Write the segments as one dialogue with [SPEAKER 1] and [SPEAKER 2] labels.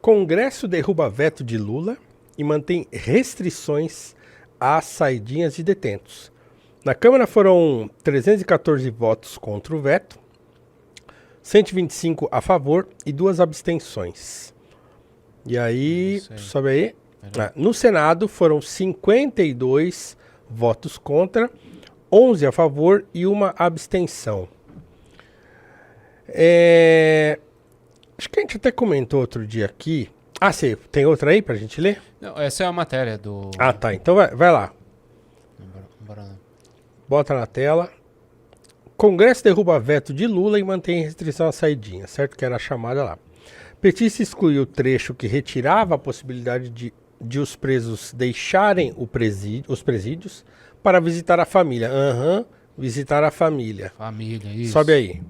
[SPEAKER 1] Congresso derruba veto de Lula e mantém restrições às saidinhas de detentos. Na Câmara foram 314 votos contra o veto, 125 a favor e 2 abstenções. E aí, sobe aí. No Senado foram 52 votos contra, 11 a favor e 1 abstenção. Acho que a gente até comentou outro dia aqui. Você tem outra aí pra gente ler?
[SPEAKER 2] Não, essa é a matéria do...
[SPEAKER 1] Tá. Então vai lá.
[SPEAKER 2] Bora lá.
[SPEAKER 1] Bota na tela. Congresso derruba veto de Lula e mantém restrição à saidinha, certo? Que era a chamada lá. Petista excluiu o trecho que retirava a possibilidade de os presos deixarem os presídios para visitar a família. Visitar a família.
[SPEAKER 2] Família, isso.
[SPEAKER 1] Sobe aí.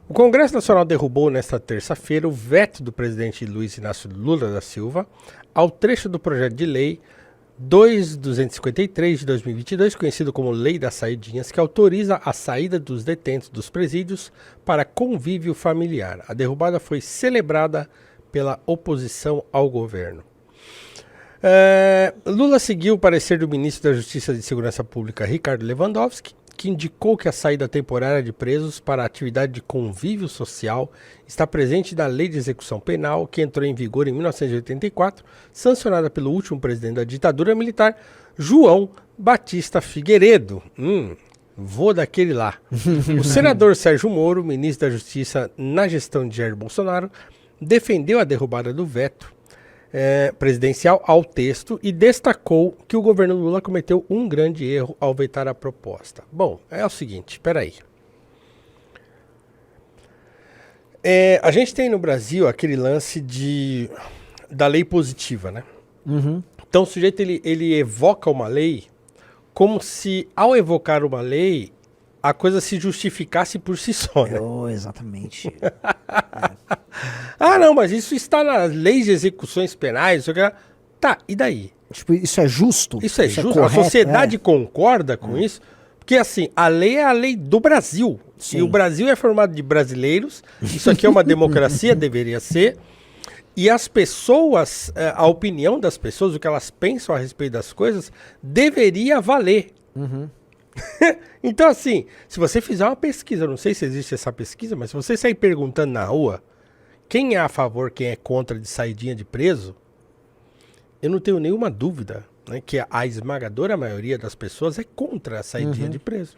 [SPEAKER 1] O Congresso Nacional derrubou nesta terça-feira o veto do presidente Luiz Inácio Lula da Silva ao trecho do projeto de lei 2253 de 2022, conhecido como Lei das Saidinhas, que autoriza a saída dos detentos dos presídios para convívio familiar. A derrubada foi celebrada pela oposição ao governo. Lula seguiu o parecer do ministro da Justiça e de Segurança Pública, Ricardo Lewandowski, que indicou que a saída temporária de presos para a atividade de convívio social está presente na Lei de Execução Penal, que entrou em vigor em 1984, sancionada pelo último presidente da ditadura militar, João Batista Figueiredo. Vô daquele lá. O senador Sérgio Moro, ministro da Justiça na gestão de Jair Bolsonaro, defendeu a derrubada do veto presidencial ao texto e destacou que o governo Lula cometeu um grande erro ao vetar a proposta. Bom, é o seguinte, espera aí. A gente tem no Brasil aquele lance da lei positiva, né? Então o sujeito ele evoca uma lei como se ao evocar uma lei a coisa se justificasse por si só, né?
[SPEAKER 3] Exatamente.
[SPEAKER 1] Não, mas isso está nas leis de execuções penais. Tá, e daí?
[SPEAKER 3] Tipo, isso é justo?
[SPEAKER 1] Isso é justo?
[SPEAKER 3] correto,
[SPEAKER 1] a sociedade concorda com isso? Porque assim, a lei é a lei do Brasil.
[SPEAKER 3] Sim.
[SPEAKER 1] E o Brasil é formado de brasileiros. Isso aqui é uma democracia, deveria ser. E as pessoas, a opinião das pessoas, o que elas pensam a respeito das coisas, deveria valer. Então, assim, se você fizer uma pesquisa, eu não sei se existe essa pesquisa, mas se você sair perguntando na rua quem é a favor, quem é contra de saidinha de preso, eu não tenho nenhuma dúvida, né, que a esmagadora maioria das pessoas é contra a saidinha de preso.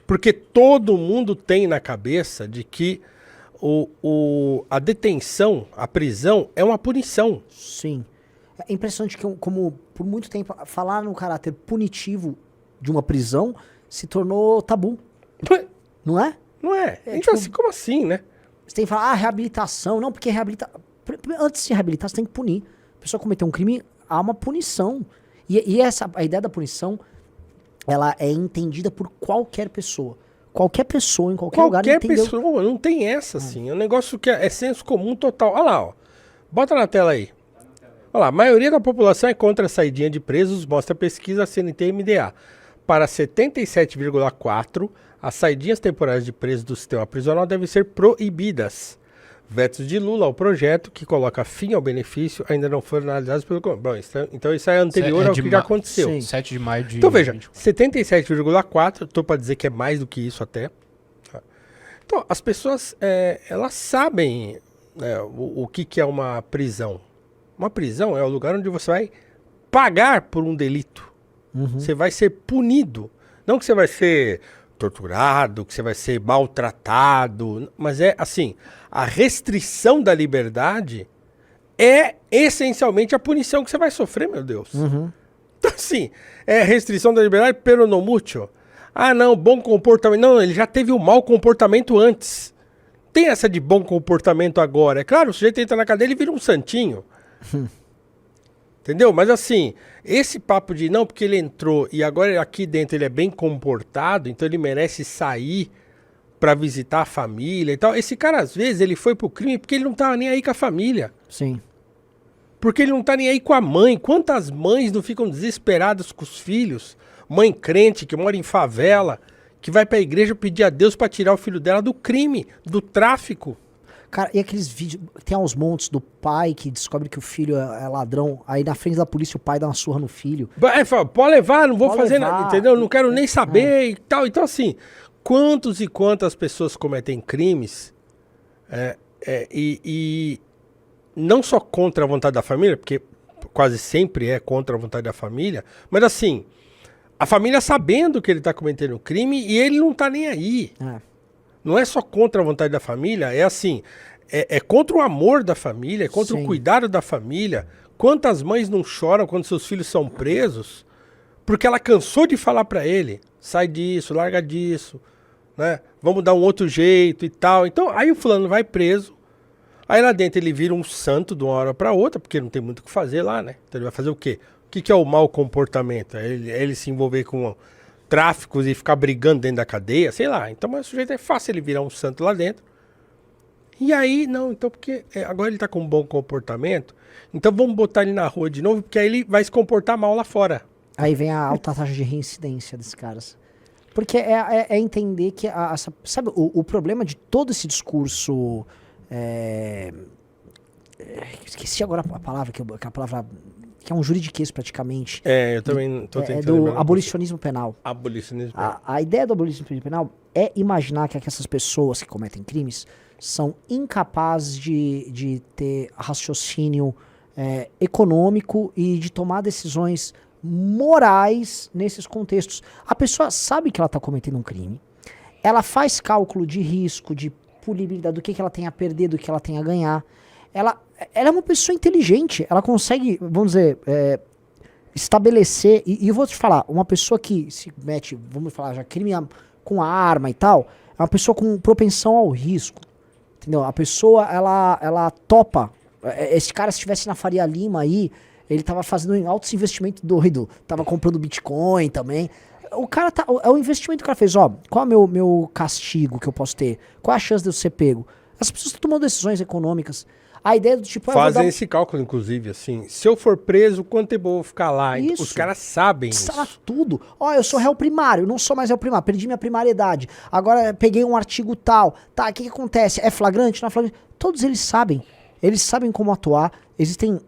[SPEAKER 1] Porque todo mundo tem na cabeça de que a detenção, a prisão, é uma punição.
[SPEAKER 3] Sim. É impressionante que, como por muito tempo, falar no caráter punitivo de uma prisão se tornou tabu. Não é?
[SPEAKER 1] Não é? Então,
[SPEAKER 3] tipo,
[SPEAKER 1] assim, como assim, né?
[SPEAKER 3] Você tem que falar, reabilitação. Não, porque antes de reabilitar, você tem que punir. A pessoa cometeu um crime, há uma punição. E a ideia da punição, ela é entendida por qualquer pessoa. Qualquer pessoa, em qualquer lugar, entendeu?
[SPEAKER 1] Qualquer pessoa, não tem essa, assim. É um negócio que é senso comum total. Olha lá, ó. Bota na tela aí. Olha lá, a maioria da população é contra a saidinha de presos, mostra a pesquisa CNT e MDA. Para 77,4%, as saidinhas temporárias de presos do sistema prisional devem ser proibidas. Vetos de Lula ao projeto, que coloca fim ao benefício, ainda não foram analisados pelo... Bom, então isso é anterior ao que já aconteceu.
[SPEAKER 3] Sim.
[SPEAKER 2] 7 de maio de...
[SPEAKER 1] Então veja, 77,4%, estou para dizer que é mais do que isso até. Então, as pessoas, elas sabem o que é uma prisão. Uma prisão é o lugar onde você vai pagar por um delito. Você vai ser punido. Não que você vai ser torturado, que você vai ser maltratado, mas é assim, a restrição da liberdade é essencialmente a punição que você vai sofrer, meu Deus. Então assim, é restrição da liberdade pero no mucho. Não, bom comportamento. Não, ele já teve um mau comportamento antes. Tem essa de bom comportamento agora. É claro, o sujeito entra na cadeia e vira um santinho. Entendeu? Mas assim, esse papo de não, porque ele entrou e agora aqui dentro ele é bem comportado, então ele merece sair pra visitar a família e tal. Esse cara, às vezes, ele foi pro crime porque ele não tava nem aí com a família.
[SPEAKER 3] Sim.
[SPEAKER 1] Porque ele não tá nem aí com a mãe. Quantas mães não ficam desesperadas com os filhos? Mãe crente que mora em favela, que vai pra igreja pedir a Deus pra tirar o filho dela do crime, do tráfico.
[SPEAKER 3] Cara, e aqueles vídeos, tem aos montes do pai que descobre que o filho é ladrão, aí na frente da polícia o pai dá uma surra no filho.
[SPEAKER 1] Fala, pode levar, não vou
[SPEAKER 3] Pode
[SPEAKER 1] fazer
[SPEAKER 3] levar.
[SPEAKER 1] nada, entendeu? Não quero nem saber e tal. Então, assim, quantos e quantas pessoas cometem crimes e não só contra a vontade da família, porque quase sempre é contra a vontade da família, mas assim, a família sabendo que ele tá cometendo crime e ele não tá nem aí. Não é só contra a vontade da família, é assim, é contra o amor da família, é contra
[SPEAKER 3] Sim.
[SPEAKER 1] o cuidado da família. Quantas mães não choram quando seus filhos são presos porque ela cansou de falar pra ele, sai disso, larga disso, né? Vamos dar um outro jeito e tal. Então, aí o fulano vai preso, aí lá dentro ele vira um santo de uma hora pra outra, porque não tem muito o que fazer lá, né? Então ele vai fazer o quê? O que é o mau comportamento? É ele se envolver com tráficos e ficar brigando dentro da cadeia, sei lá. Então, mas o sujeito é fácil ele virar um santo lá dentro. E aí, não, então porque agora ele tá com um bom comportamento, então vamos botar ele na rua de novo, porque aí ele vai se comportar mal lá fora.
[SPEAKER 3] Aí vem a alta taxa de reincidência desses caras. Porque é entender que, sabe, o problema de todo esse discurso... esqueci agora a palavra, que é a palavra... que é um juridiquês praticamente.
[SPEAKER 1] Eu também tô tentando
[SPEAKER 3] do
[SPEAKER 1] lembrar.
[SPEAKER 3] abolicionismo penal.
[SPEAKER 1] Abolicionismo.
[SPEAKER 3] A ideia do abolicionismo penal é imaginar que essas pessoas que cometem crimes são incapazes de ter raciocínio econômico e de tomar decisões morais nesses contextos. A pessoa sabe que ela está cometendo um crime, ela faz cálculo de risco, de punibilidade, do que ela tem a perder, do que ela tem a ganhar. Ela é uma pessoa inteligente, ela consegue, vamos dizer, estabelecer, e eu vou te falar, uma pessoa que se mete, vamos falar já, crime com a arma e tal, é uma pessoa com propensão ao risco, entendeu? A pessoa, ela topa, esse cara se estivesse na Faria Lima aí, ele tava fazendo altos investimentos doido, tava comprando Bitcoin também, o cara é o investimento que o cara fez, ó, qual é o meu castigo que eu posso ter? Qual é a chance de eu ser pego? As pessoas estão tomando decisões econômicas. A ideia do tipo...
[SPEAKER 1] Fazem esse cálculo, inclusive, assim. Se eu for preso, quanto tempo eu vou ficar lá?
[SPEAKER 3] Isso.
[SPEAKER 1] Os caras sabem isso.
[SPEAKER 3] Sabe tudo. Ó, eu sou réu primário, não sou mais réu primário, perdi minha primariedade. Agora peguei um artigo tal. Tá, o que acontece? É flagrante? Não é flagrante? Todos eles sabem. Eles sabem como atuar. Existem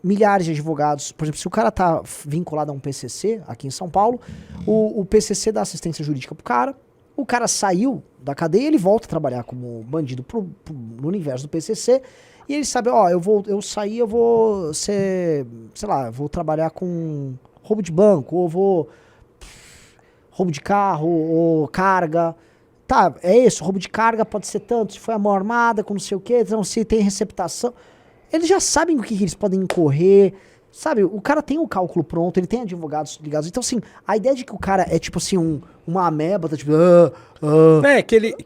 [SPEAKER 3] milhares de advogados. Por exemplo, se o cara tá vinculado a um PCC, aqui em São Paulo, o PCC dá assistência jurídica pro cara. O cara saiu da cadeia, ele volta a trabalhar como bandido no universo do PCC. E ele sabe, ó, eu saí, eu vou ser, sei lá, vou trabalhar com roubo de banco, ou roubo de carro, ou carga. Tá, é isso, roubo de carga pode ser tanto, se foi a mão armada, com não sei o quê, então se tem receptação. Eles já sabem o que eles podem incorrer, sabe? O cara tem o cálculo pronto, ele tem advogados ligados. Então, assim, a ideia de que o cara é tipo assim, uma ameba, tá tipo...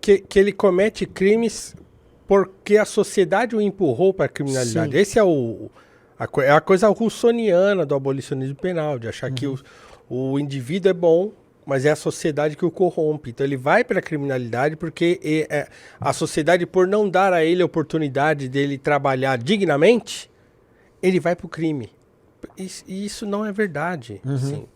[SPEAKER 1] que ele comete crimes... porque a sociedade o empurrou para a criminalidade. Sim. Esse é a coisa russoniana do abolicionismo penal, de achar que o indivíduo é bom, mas é a sociedade que o corrompe. Então ele vai para a criminalidade porque a sociedade, por não dar a ele a oportunidade dele trabalhar dignamente, ele vai para o crime. E isso não é verdade. Assim.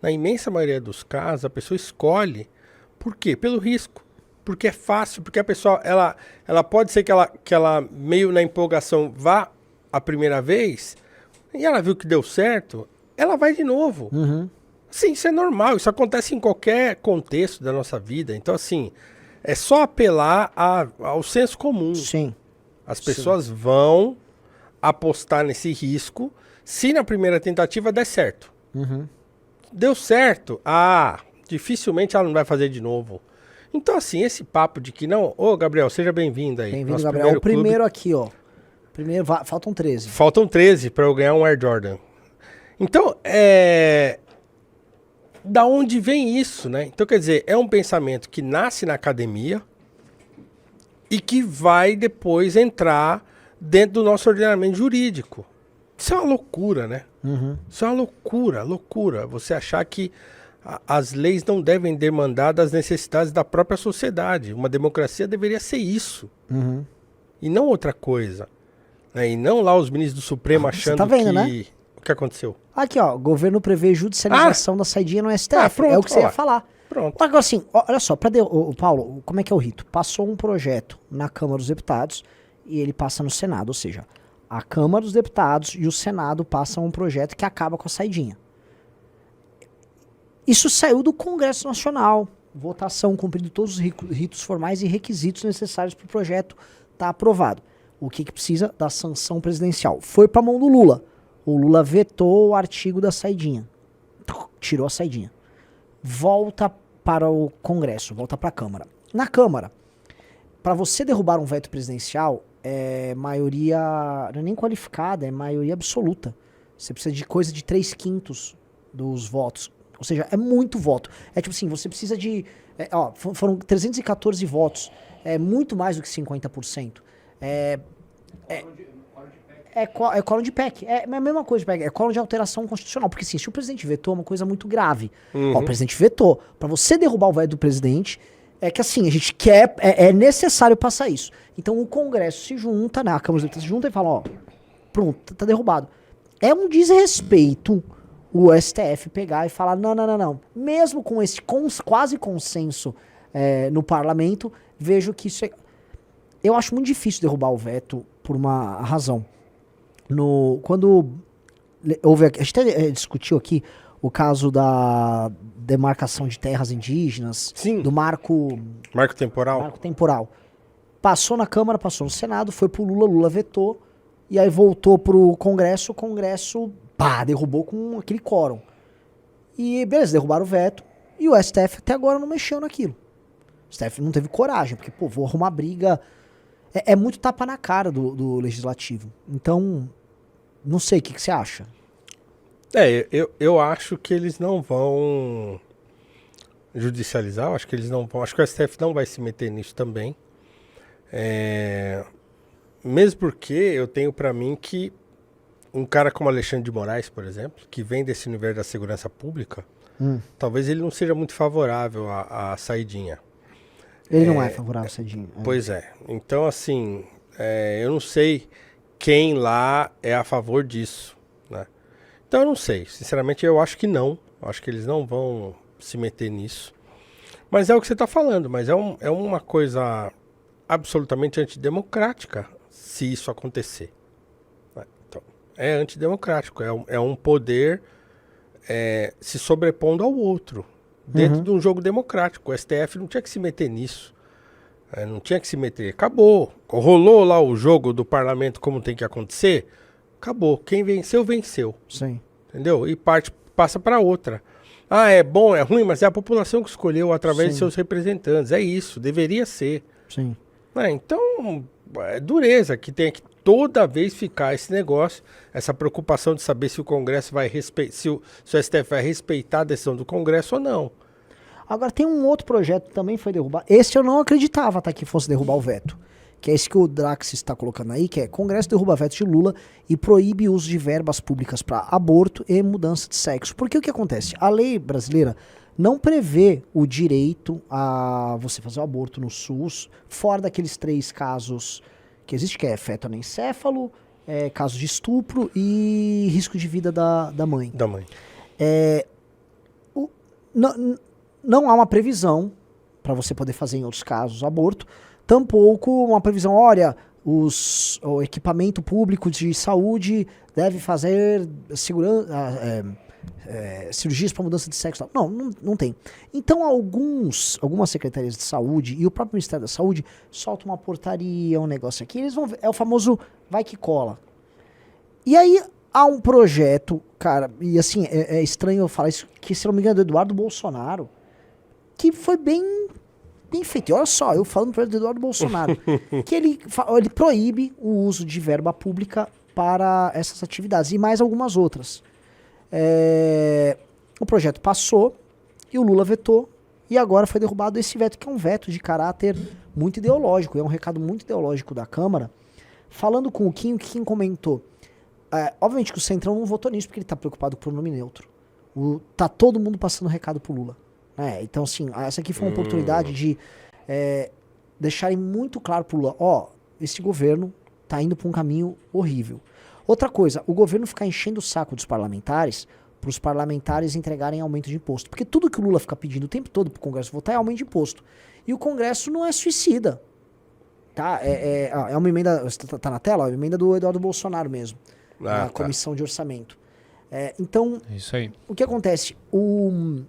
[SPEAKER 1] Na imensa maioria dos casos, a pessoa escolhe. Por quê? Pelo risco. Porque é fácil, porque a pessoa, ela pode ser que ela meio na empolgação vá a primeira vez, e ela viu que deu certo, ela vai de novo. Sim, isso é normal, isso acontece em qualquer contexto da nossa vida. Então, assim, é só apelar ao senso comum.
[SPEAKER 3] Sim.
[SPEAKER 1] As pessoas vão apostar nesse risco, se na primeira tentativa der certo. Deu certo, dificilmente ela não vai fazer de novo. Então, assim, esse papo de que não... Ô, Gabriel, seja bem-vindo aí.
[SPEAKER 3] Bem-vindo, Gabriel. O primeiro aqui, ó. Faltam 13.
[SPEAKER 1] Faltam 13 para eu ganhar um Air Jordan. Então, da onde vem isso, né? Então, quer dizer, é um pensamento que nasce na academia e que vai depois entrar dentro do nosso ordenamento jurídico. Isso é uma loucura, né? Isso é uma loucura. Você achar que as leis não devem demandar das necessidades da própria sociedade. Uma democracia deveria ser isso. E não outra coisa. Né? E não lá os ministros do Supremo achando
[SPEAKER 3] tá vendo,
[SPEAKER 1] que...
[SPEAKER 3] Né?
[SPEAKER 1] O que aconteceu?
[SPEAKER 3] Aqui, ó. O governo prevê judicialização da saidinha no STF.
[SPEAKER 1] Pronto,
[SPEAKER 3] é o que você ia falar.
[SPEAKER 1] Pronto.
[SPEAKER 3] Agora, assim, olha só. Paulo, como é que é o rito? Passou um projeto na Câmara dos Deputados e ele passa no Senado. Ou seja, a Câmara dos Deputados e o Senado passam um projeto que acaba com a saidinha. Isso saiu do Congresso Nacional. Votação, cumprindo todos os ritos formais e requisitos necessários para o projeto estar aprovado. O que precisa? Da sanção presidencial. Foi para a mão do Lula. O Lula vetou o artigo da saidinha. Tirou a saidinha. Volta para o Congresso, volta para a Câmara. Na Câmara, para você derrubar um veto presidencial, é maioria, não é nem qualificada, é maioria absoluta. Você precisa de coisa de 3/5 dos votos. Ou seja, é muito voto. É tipo assim, você precisa de... foram 314 votos. É muito mais do que 50%. É quórum de PEC. É a mesma coisa de PEC. É quórum de alteração constitucional. Porque assim, se o presidente vetou, é uma coisa muito grave. O presidente vetou. Para você derrubar o veto do presidente, é que assim, a gente quer... É necessário passar isso. Então o Congresso se junta, né? A Câmara dos Deputados se junta e fala, pronto, tá derrubado. É um desrespeito o STF pegar e falar, não. Mesmo com esse quase consenso no parlamento, vejo que isso é... Eu acho muito difícil derrubar o veto por uma razão. Quando houve... A gente até discutiu aqui o caso da demarcação de terras indígenas.
[SPEAKER 1] Sim.
[SPEAKER 3] Do marco
[SPEAKER 1] temporal.
[SPEAKER 3] Marco temporal. Passou na Câmara, passou no Senado, foi pro Lula vetou, e aí voltou pro Congresso, o Congresso, derrubou com aquele quórum. E beleza, derrubaram o veto, e o STF até agora não mexeu naquilo. O STF não teve coragem, porque, vou arrumar briga. É muito tapa na cara do Legislativo. Então, não sei, o que você acha?
[SPEAKER 1] Eu acho que eles não vão judicializar, eu acho que eles não vão, acho que o STF não vai se meter nisso também. Mesmo porque eu tenho pra mim que um cara como Alexandre de Moraes, por exemplo, que vem desse universo da segurança pública, talvez ele não seja muito favorável à saidinha.
[SPEAKER 3] Ele não é favorável à saidinha.
[SPEAKER 1] Pois é. Então, assim, eu não sei quem lá é a favor disso, né? Então eu não sei. Sinceramente, eu acho que não. Eu acho que eles não vão se meter nisso. Mas é o que você está falando. Mas é uma coisa absolutamente antidemocrática se isso acontecer. Então, é antidemocrático. É um poder se sobrepondo ao outro. Dentro de um jogo democrático. O STF não tinha que se meter nisso. Não tinha que se meter. Acabou. Rolou lá o jogo do parlamento como tem que acontecer. Acabou. Quem venceu, venceu.
[SPEAKER 3] Sim.
[SPEAKER 1] Entendeu? E passa para outra. É bom, é ruim, mas é a população que escolheu através de seus representantes. É isso. Deveria ser.
[SPEAKER 3] Sim.
[SPEAKER 1] Então, é dureza que tem que toda vez ficar esse negócio, essa preocupação de saber se o Congresso vai respeitar, se o STF vai respeitar a decisão do Congresso ou não.
[SPEAKER 3] Agora tem um outro projeto que também foi derrubado. Esse eu não acreditava que fosse derrubar o veto. Que é esse que o Drax está colocando aí, que é Congresso derruba veto de Lula e proíbe o uso de verbas públicas para aborto e mudança de sexo. Porque o que acontece? A lei brasileira não prevê o direito a você fazer o aborto no SUS, fora daqueles 3 casos que existe, que é feto anencéfalo, caso de estupro e risco de vida da mãe.
[SPEAKER 1] Da mãe.
[SPEAKER 3] Não há uma previsão para você poder fazer em outros casos aborto, tampouco uma previsão, olha, o equipamento público de saúde deve fazer cirurgias para mudança de sexo. Não tem. Então algumas secretarias de saúde e o próprio Ministério da Saúde soltam uma portaria, um negócio aqui, eles vão ver, é o famoso vai que cola. E aí há um projeto, cara, e assim, é estranho eu falar isso, que se não me engano é do Eduardo Bolsonaro, que foi bem feito. E olha só, eu falando do Eduardo Bolsonaro, que ele proíbe o uso de verba pública para essas atividades e mais algumas outras. O projeto passou e o Lula vetou e agora foi derrubado esse veto, que é um veto de caráter muito ideológico, é um recado muito ideológico da Câmara. Falando com o Kim comentou, obviamente que o Centrão não votou nisso porque ele está preocupado com o pronome neutro. Tá todo mundo passando recado pro Lula. Então, assim, essa aqui foi uma oportunidade de deixarem muito claro pro Lula, esse governo tá indo para um caminho horrível. Outra coisa, o governo ficar enchendo o saco dos parlamentares, para os parlamentares entregarem aumento de imposto. Porque tudo que o Lula fica pedindo o tempo todo pro Congresso votar é aumento de imposto. E o Congresso não é suicida. tá? É uma emenda, tá na tela? É uma emenda do Eduardo Bolsonaro mesmo,
[SPEAKER 1] Ah,
[SPEAKER 3] na
[SPEAKER 1] tá.
[SPEAKER 3] Comissão de Orçamento. Então,
[SPEAKER 2] É isso aí.
[SPEAKER 3] o que acontece? O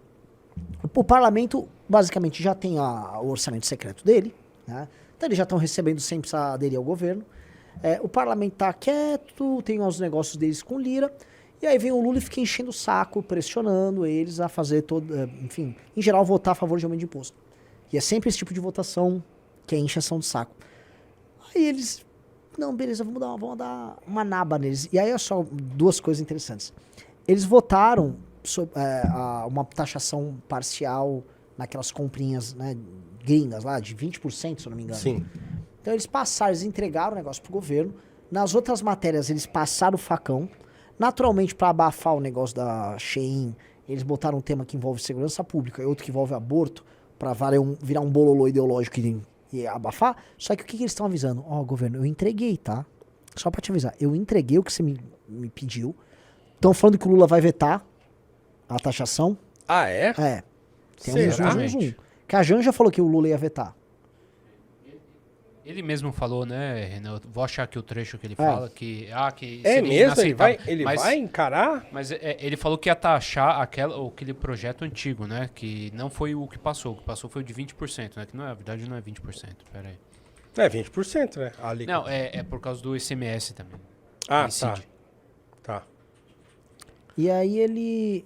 [SPEAKER 3] parlamento basicamente já tem o orçamento secreto dele, né? Então eles já estão recebendo sem precisar aderir ao governo. O parlamento tá quieto, tem os negócios deles com Lira, e aí vem o Lula e fica enchendo o saco, pressionando eles a fazer enfim, em geral, votar a favor de aumento de imposto. E é sempre esse tipo de votação que é encheção de saco. Aí eles, não, beleza, vamos dar uma naba neles. E aí é só duas coisas interessantes. Eles votaram uma taxação parcial naquelas comprinhas, né, gringas lá, de 20%, se eu não me engano.
[SPEAKER 1] Sim.
[SPEAKER 3] Então eles entregaram o negócio pro governo. Nas outras matérias eles passaram o facão. Naturalmente, para abafar o negócio da Shein, eles botaram um tema que envolve segurança pública e outro que envolve aborto, para virar um bololô ideológico e abafar. Só que o que eles estão avisando? Governo, eu entreguei, tá? Só para te avisar, eu entreguei o que você me pediu. Estão falando que o Lula vai vetar a taxação.
[SPEAKER 1] Ah, é?
[SPEAKER 3] É. Tem
[SPEAKER 1] Será?
[SPEAKER 3] um. Que a Janja falou que o Lula ia vetar.
[SPEAKER 2] Ele mesmo falou, né, Renan? Eu vou achar aqui o trecho que ele fala, que
[SPEAKER 1] É
[SPEAKER 2] seria
[SPEAKER 1] mesmo?
[SPEAKER 2] inaceitável.
[SPEAKER 1] Ele
[SPEAKER 2] Mas-
[SPEAKER 1] vai encarar?
[SPEAKER 2] Mas ele falou que ia taxar aquele projeto antigo, né? Que não foi o que passou. O que passou foi o de 20%, né? Que na verdade não é 20%. Pera aí.
[SPEAKER 1] É 20%, né? Ali.
[SPEAKER 2] Não, é por causa do ICMS também.
[SPEAKER 1] Ah,
[SPEAKER 2] Incide.
[SPEAKER 1] tá.
[SPEAKER 3] E aí ele,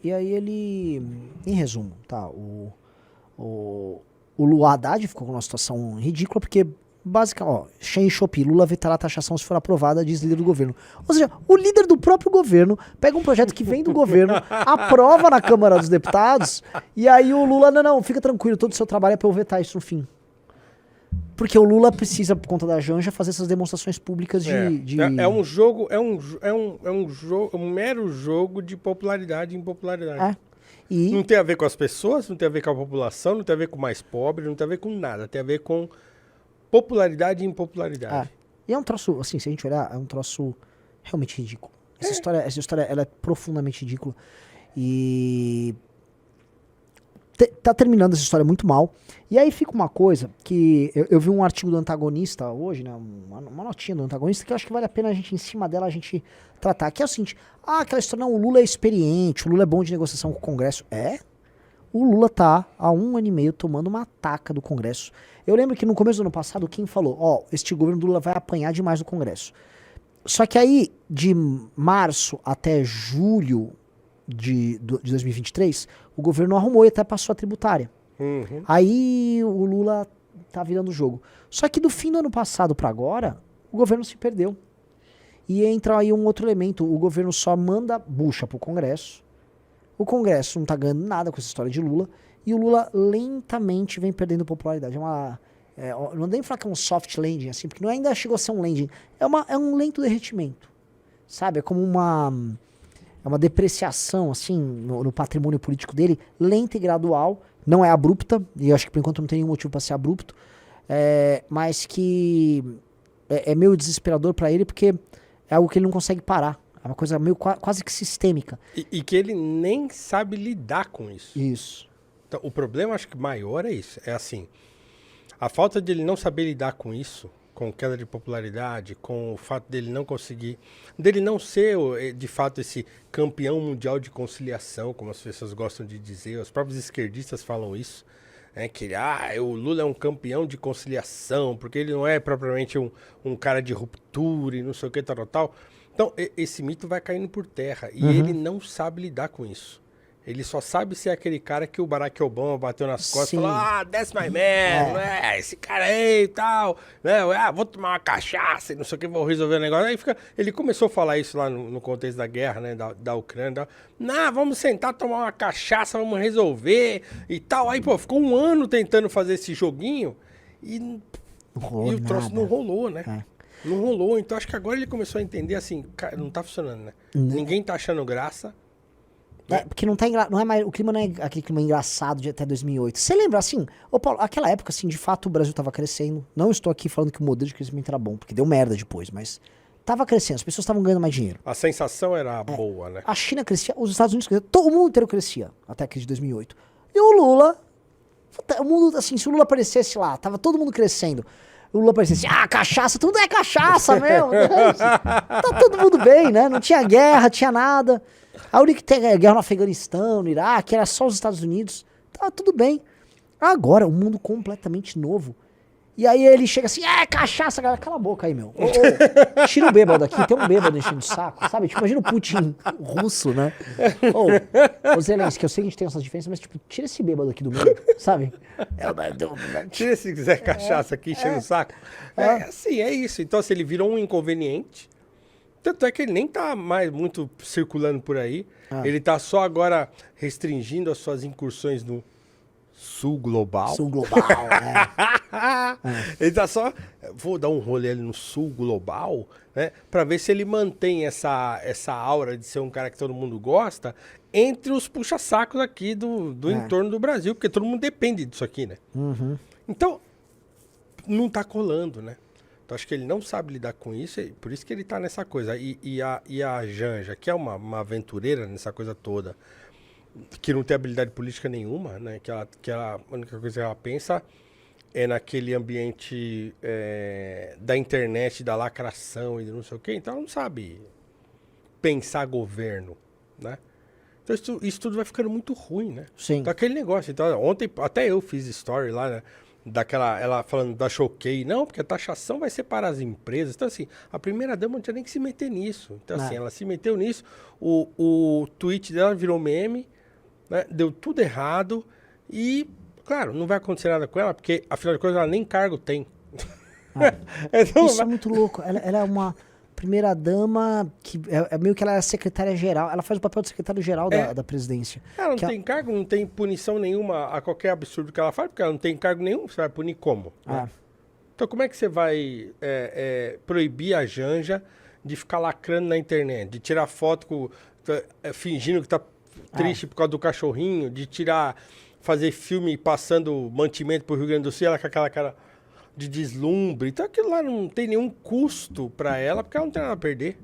[SPEAKER 3] em resumo, tá? O Lula Haddad ficou com uma situação ridícula porque basicamente, Shein e Shopee, Lula vetará a taxação se for aprovada, diz líder do governo. Ou seja, o líder do próprio governo pega um projeto que vem do governo, aprova na Câmara dos Deputados, e aí o Lula, não, fica tranquilo, todo o seu trabalho é pra eu vetar isso no fim. Porque o Lula precisa, por conta da Janja, fazer essas demonstrações públicas de...
[SPEAKER 1] É um jogo, um mero jogo de popularidade e impopularidade.
[SPEAKER 3] E
[SPEAKER 1] Não tem a ver com as pessoas, não tem a ver com a população, não tem a ver com o mais pobre, não tem a ver com nada. Tem a ver com popularidade e impopularidade.
[SPEAKER 3] E é um troço, assim, se a gente olhar, é um troço realmente ridículo. Essa história, ela é profundamente ridícula. E tá terminando essa história muito mal. E aí fica uma coisa que eu vi um artigo do Antagonista hoje, né, uma notinha do Antagonista, que eu acho que vale a pena a gente, em cima dela, a gente tratar. Que é o seguinte, aquela história, não, o Lula é experiente, o Lula é bom de negociação com o Congresso. O Lula tá há 1 ano e meio tomando uma taca do Congresso. Eu lembro que no começo do ano passado, quem falou, este governo do Lula vai apanhar demais do Congresso. Só que aí, de março até julho de 2023, o governo arrumou e até passou a tributária.
[SPEAKER 1] Uhum.
[SPEAKER 3] Aí o Lula tá virando o jogo. Só que do fim do ano passado pra agora, o governo se perdeu. E entra aí um outro elemento, o governo só manda bucha pro Congresso. O Congresso não tá ganhando nada com essa história de Lula. E o Lula lentamente vem perdendo popularidade. Não nem falar que é um soft landing, assim, porque não ainda chegou a ser um landing. É um lento derretimento. Sabe? É como uma depreciação, assim, no patrimônio político dele, lenta e gradual. Não é abrupta, e eu acho que por enquanto não tem nenhum motivo para ser abrupto. Mas que é meio desesperador para ele, porque é algo que ele não consegue parar. É uma coisa meio quase que sistêmica.
[SPEAKER 1] E que ele nem sabe lidar com isso.
[SPEAKER 3] Isso.
[SPEAKER 1] Então, o problema, acho que maior é isso. É assim, a falta de ele não saber lidar com isso, com queda de popularidade, com o fato dele não conseguir, dele não ser, de fato, esse campeão mundial de conciliação, como as pessoas gostam de dizer, os próprios esquerdistas falam isso, né, que o Lula é um campeão de conciliação, porque ele não é propriamente um cara de ruptura e não sei o que, tal. Então, esse mito vai caindo por terra, e ele não sabe lidar com isso. Ele só sabe ser aquele cara que o Barack Obama bateu nas costas e falou, that's my man, esse cara aí e tal, né, vou tomar uma cachaça e não sei o que, vou resolver o negócio. Aí ele começou a falar isso lá no contexto da guerra, né, da Ucrânia, vamos sentar, tomar uma cachaça, vamos resolver e tal. Aí, ficou 1 ano tentando fazer esse joguinho e o troço não rolou, né? Não rolou, então acho que agora ele começou a entender assim, cara, não tá funcionando, né? Ninguém tá achando graça.
[SPEAKER 3] Porque não é mais, o clima não é aquele clima engraçado de até 2008. Você lembra, assim, Paulo, aquela época, assim, de fato o Brasil tava crescendo. Não estou aqui falando que o modelo de crescimento era bom, porque deu merda depois, mas tava crescendo, as pessoas estavam ganhando mais dinheiro.
[SPEAKER 1] A sensação era boa, né?
[SPEAKER 3] A China crescia, os Estados Unidos cresciam, todo mundo inteiro crescia, até a crise de 2008. E o Lula, o mundo, assim, se o Lula aparecesse lá, tava todo mundo crescendo, O Lula parecia assim, cachaça, tudo é cachaça, meu. Tá todo mundo bem, né? Não tinha guerra, tinha nada. A única que tem guerra no Afeganistão, no Iraque, era só os Estados Unidos. Tá tudo bem. Agora, um mundo completamente novo. E aí ele chega assim, cachaça, galera. Cala a boca aí, meu. Tira o bêbado aqui, tem um bêbado enchendo o saco, sabe? Tipo, imagina o Putin russo, né? Ô Zelensky, eu sei que a gente tem essas diferenças, mas tipo, tira esse bêbado aqui do meio, sabe?
[SPEAKER 1] Tira se quiser cachaça aqui, enchendo o saco. Assim, é isso. Então, se ele virou um inconveniente, tanto é que ele nem tá mais muito circulando por aí. Ele tá só agora restringindo as suas incursões no Sul Global.
[SPEAKER 3] Sul Global,
[SPEAKER 1] Ele tá só... Vou dar um rolê ali no Sul Global, né? Pra ver se ele mantém essa aura de ser um cara que todo mundo gosta entre os puxa-sacos aqui do entorno do Brasil. Porque todo mundo depende disso aqui, né?
[SPEAKER 3] Uhum.
[SPEAKER 1] Então, não tá colando, né? Então, acho que ele não sabe lidar com isso, e por isso que ele tá nessa coisa. E a Janja, que é uma aventureira nessa coisa toda, que não tem habilidade política nenhuma, né? Que a única coisa que ela pensa é naquele ambiente da internet, da lacração e não sei o quê. Então ela não sabe pensar governo, né? Então isso tudo vai ficando muito ruim, né?
[SPEAKER 3] Sim.
[SPEAKER 1] Então aquele negócio. Então, ontem até eu fiz story lá, né? Ela falando da Choquei. Não, porque a taxação vai separar as empresas. Então assim, a primeira-dama não tinha nem que se meter nisso. Então assim, ela se meteu nisso. O tweet dela virou meme. Né? Deu tudo errado e, claro, não vai acontecer nada com ela, porque, afinal de contas, ela nem cargo tem.
[SPEAKER 3] Então, isso é muito louco. Ela é uma primeira-dama que é meio que ela é secretária-geral. Ela faz o papel de secretário-geral da presidência.
[SPEAKER 1] Ela não tem cargo, não tem punição nenhuma a qualquer absurdo que ela faz, porque ela não tem cargo nenhum. Você vai punir como? Né? Então, como é que você vai proibir a Janja de ficar lacrando na internet, de tirar foto fingindo que tá triste por causa do cachorrinho, de fazer filme passando mantimento pro Rio Grande do Sul, ela com aquela cara de deslumbre. Então aquilo lá não tem nenhum custo pra ela, porque ela não tem nada a perder.